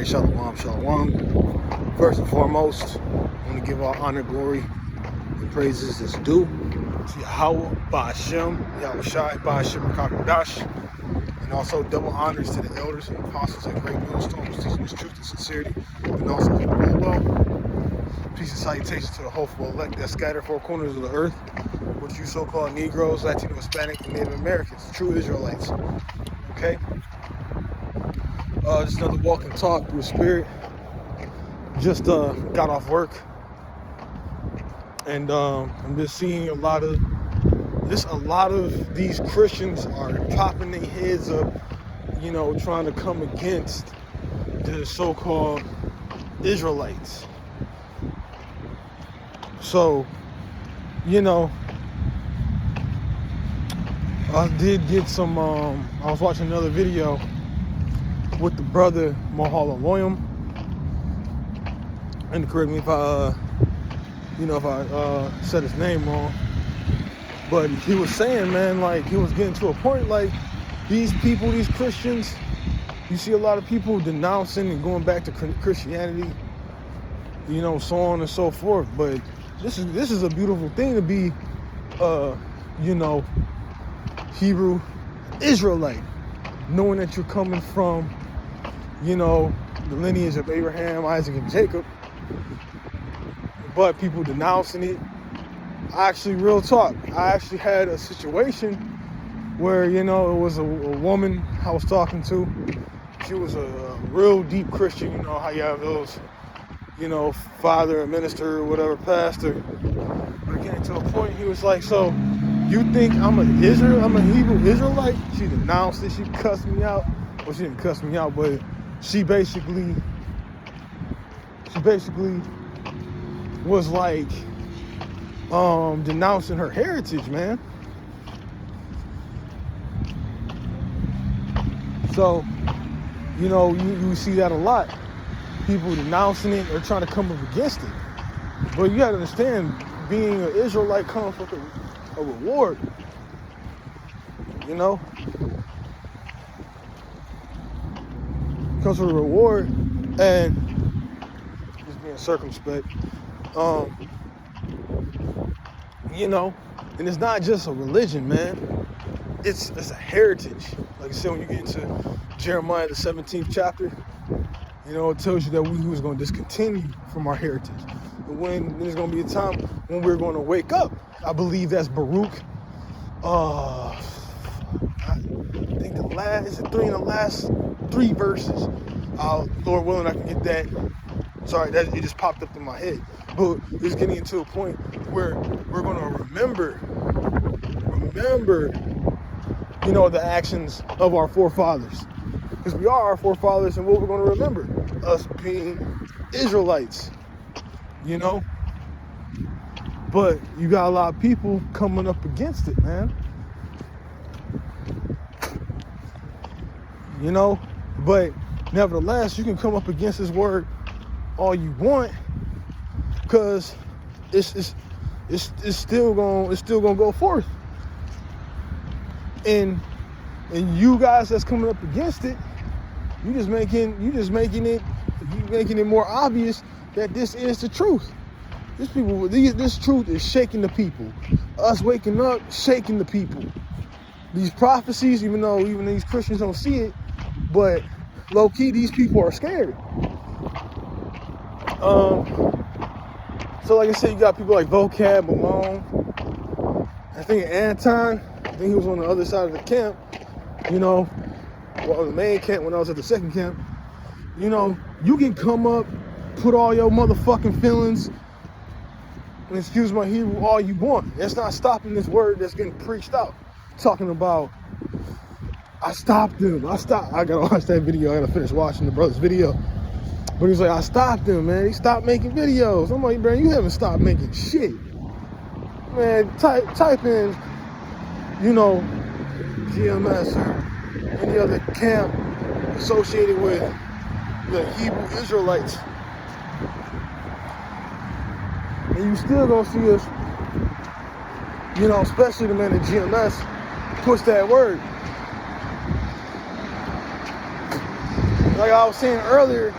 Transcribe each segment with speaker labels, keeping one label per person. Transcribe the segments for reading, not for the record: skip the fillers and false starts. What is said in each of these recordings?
Speaker 1: right, shalom, shalom. First and foremost, I want to give all honor, glory, and praises that's due to Yahweh, Ba'ashem, Yahweh Shai, Ba'ashem, Kakadash, and also double honors to the elders and apostles and great millstones teaching this truth and sincerity, and also to the well. Peace and salutations to the hopeful elect that scattered four corners of the earth, which you so-called Negroes, Latino, Hispanic, and Native Americans, true Israelites. Okay? Just another walk and talk through the spirit. Just got off work, and I'm just seeing a lot of these Christians are popping their heads up, you know, trying to come against the so-called Israelites. So, you know, I did get some, I was watching another video with the brother Mahala William, and correct me if I said his name wrong, but he was saying, man, like, he was getting to a point, like, these people, these Christians, you see a lot of people denouncing and going back to Christianity, you know, so on and so forth, but this is a beautiful thing to be, you know, Hebrew Israelite, knowing that you're coming from, you know, the lineage of Abraham, Isaac, and Jacob, but people denouncing it. Real talk, I actually had a situation where, you know, it was a woman I was talking to. She was a real deep Christian, you know how you have those, you know, father, minister, or whatever, pastor. But it came to a point, he was like, so you think I'm a Hebrew Israelite? She denounced it, she cussed me out. Well, she didn't cuss me out, but she basically was like denouncing her heritage, man. So, you know, you see that a lot. People denouncing it or trying to come up against it. But you gotta understand, being an Israelite comes with a reward. You know? Comes with a reward, and just being circumspect. You know, and it's not just a religion, man. It's a heritage. Like I said, when you get into Jeremiah, the 17th chapter, you know, it tells you that we was going to discontinue from our heritage. And when there's going to be a time when we're going to wake up. I believe that's Baruch. I think the last three verses. Lord willing, I can get that. Sorry, it just popped up in my head. But it's getting into a point where we're going to remember, you know, the actions of our forefathers. Because we are our forefathers, and what we're going to remember, us being Israelites, you know? But you got a lot of people coming up against it, man. You know? But nevertheless, you can come up against this word all you want, because it's still gonna go forth. And you guys that's coming up against it, you just making it more obvious that this is the truth. This truth is shaking the people. Us waking up, shaking the people. These prophecies, even these Christians don't see it, but low key, these people are scared. So like I said, you got people like Vocab, Malone, I think Anton, I think he was on the other side of the camp, you know, well, the main camp when I was at the second camp. You know, you can come up, put all your motherfucking feelings, and excuse my Hebrew, all you want. That's not stopping this word that's getting preached out. Talking about, I stopped them. I gotta watch that video. I gotta finish watching the brother's video. But he's like, I stopped him, man. He stopped making videos. I'm like, man, you haven't stopped making shit. Man, type in, you know, GMS or any other camp associated with the Hebrew Israelites. And you still gonna see us, you know, especially the men at GMS, push that word. Like I was saying earlier,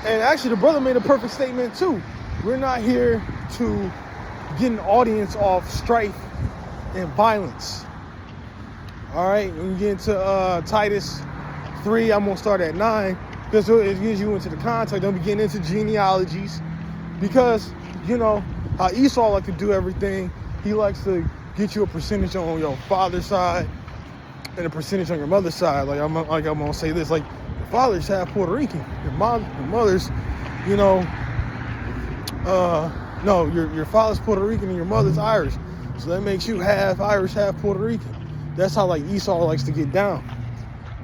Speaker 1: And actually, the brother made a perfect statement too. We're not here to get an audience off strife and violence. All right, when you get into Titus 3, I'm gonna start at 9 because it gives you into the context. Don't be getting into genealogies because you know how Esau like to do everything. He likes to get you a percentage on your father's side and a percentage on your mother's side. I'm gonna say this: like your father's half Puerto Rican, your mother's, you know, no, your father's Puerto Rican and your mother's Irish, so that makes you half Irish, half Puerto Rican. That's how like Esau likes to get down.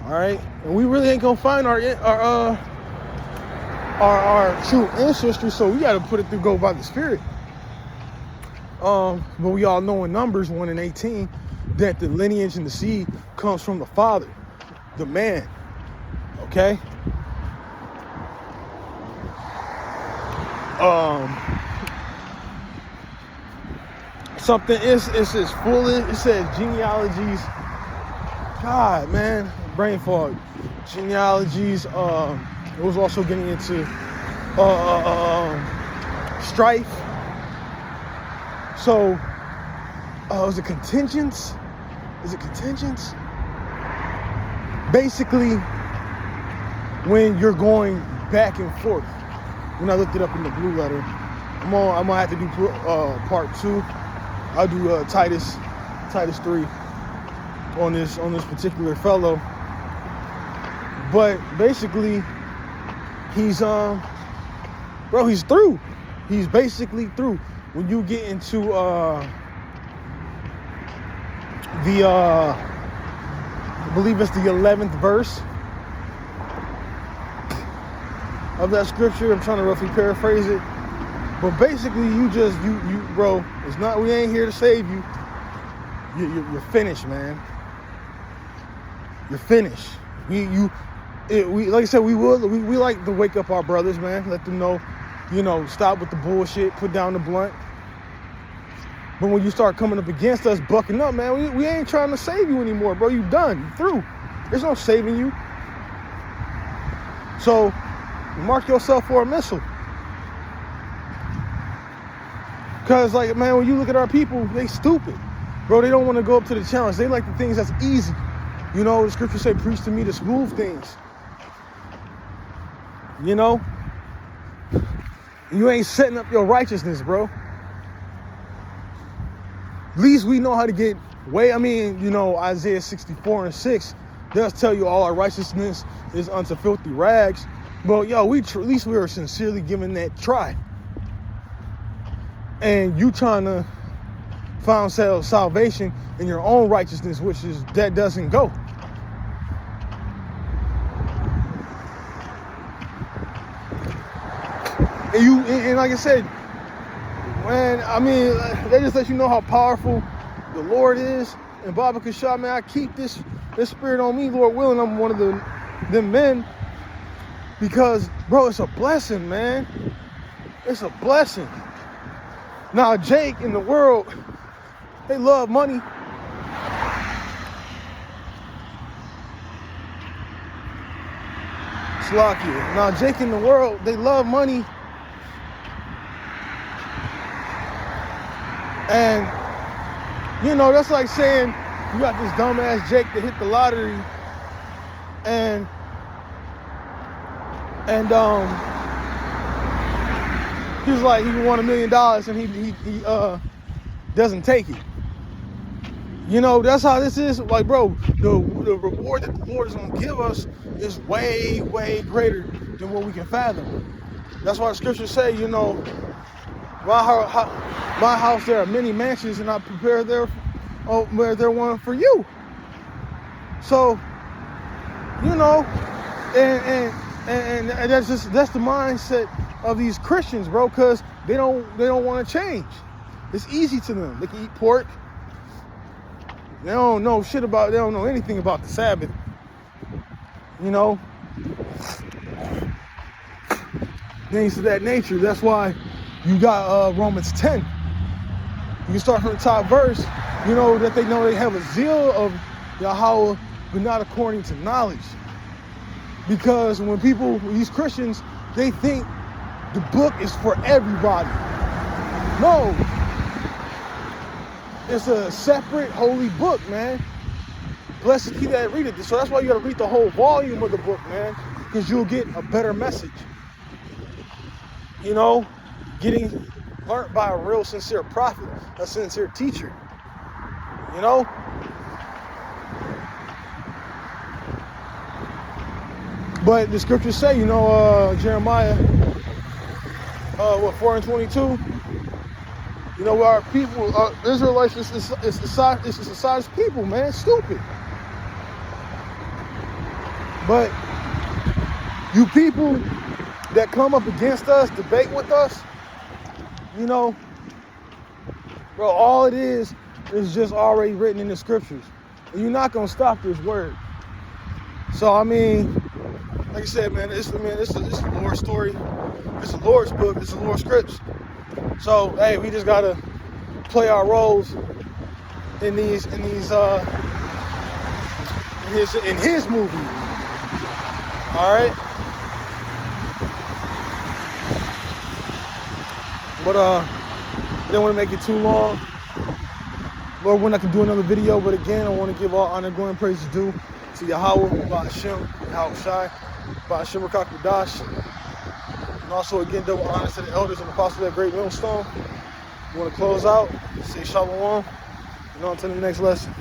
Speaker 1: All right, and we really ain't gonna find our true ancestry, so we got to put it through go by the Spirit. But we all know in Numbers 1:18 that the lineage and the seed comes from the father, the man. Okay. Something it says foolish. It says genealogies. God, man, brain fog. Genealogies. It was also getting into strife. So, is it contingents? Is it contingents? Basically, when you're going back and forth. When I looked it up in the blue letter, I'm gonna have to do part 2. I'll do Titus 3 on this particular fellow. But basically, he's through. He's basically through. When you get into I believe it's the 11th verse of that scripture. I'm trying to roughly paraphrase it. But basically, you bro, it's not, we ain't here to save you. You're finished, man. You're finished. We like I said, we like to wake up our brothers, man. Let them know, stop with the bullshit, put down the blunt. But when you start coming up against us, bucking up, man, we ain't trying to save you anymore, bro. You done. You through. There's no saving you. So, mark yourself for a missile. Because, like, man, when you look at our people, they stupid. Bro, they don't want to go up to the challenge. They like the things that's easy. The scriptures say, preach to me the smooth things. You ain't setting up your righteousness, bro. At least we know how to get Isaiah 64:6 does tell you all our righteousness is unto filthy rags. But, at least we are sincerely giving that try. And you trying to find salvation in your own righteousness, that doesn't go. And like I said, they just let you know how powerful the Lord is. And Baba Kashab, man, I keep this spirit on me, Lord willing. I'm one of them men. Because, bro, it's a blessing, man. It's a blessing. Now, Jake in the world, they love money. Slakia. Now, Jake in the world, they love money. And, that's like saying you got this dumbass Jake that hit the lottery and he's like, he won $1 million and he doesn't take it. That's how this is. Like, bro, the reward that the Lord is going to give us is way, way greater than what we can fathom. That's why the scriptures say, my house there are many mansions, and I prepare there one for you. So, and that's the mindset of these Christians, bro, because they don't want to change. It's easy to them. They can eat pork. They don't know anything about the Sabbath. Things of that nature. That's why you got Romans 10. You can start from the top verse. That they know they have a zeal of Yahweh, but not according to knowledge. Because when these Christians, they think the book is for everybody. No. It's a separate holy book, man. Blessed he that read it. So that's why you got to read the whole volume of the book, man, because you'll get a better message. You know, getting learned by a real sincere prophet, a sincere teacher. You know? But the scriptures say, you know, Jeremiah, 4:22, you know, our people, Israelites, it's the size people, man. It's stupid. But you people that come up against us, debate with us, you know, bro, all it is just already written in the scriptures. And you're not going to stop this word. So, I mean, like I said, man, it's the Lord's story. It's the Lord's book. It's the Lord's scripts. So, hey, we just got to play our roles in his movie. All right? But I didn't want to make it too long. Lord, when I can do another video, but again, I want to give all honor, glory, and praise due to Yahweh, Ba'ashem, Yahweh Shai, Ba'ashem Rakak Dash. And also, again, double honor to the elders and apostles of that great millstone. You want to close out, say shalom, and on to the next lesson.